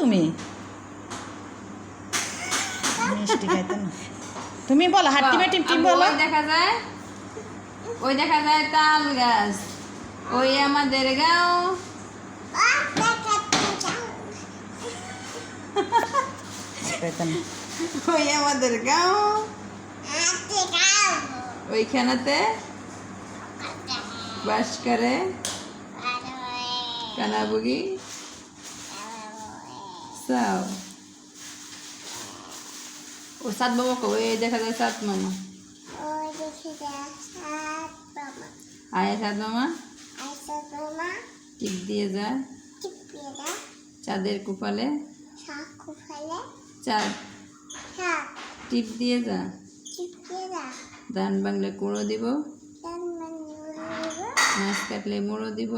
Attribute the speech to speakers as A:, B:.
A: তুমি মিষ্টি খাইতে না তুমি বলো হাট্টিমে টিম বলো
B: ওই দেখা যায় তাল গাছ ওই আমাদের গাঁও ওই আমাদের গাঁও ওইখানেতে বাস করে কানাবুগি সাও ও সাত বাবা কো ওই দেখা যায় সাত মামা আয় সাত মামা টিপ দিয়ে যায় চাঁদের কুপালে চাঁদ টিপ দিয়ে যা ধান বাংলে কুড়ো দিব মাছ কাটলে মুড়ো দিব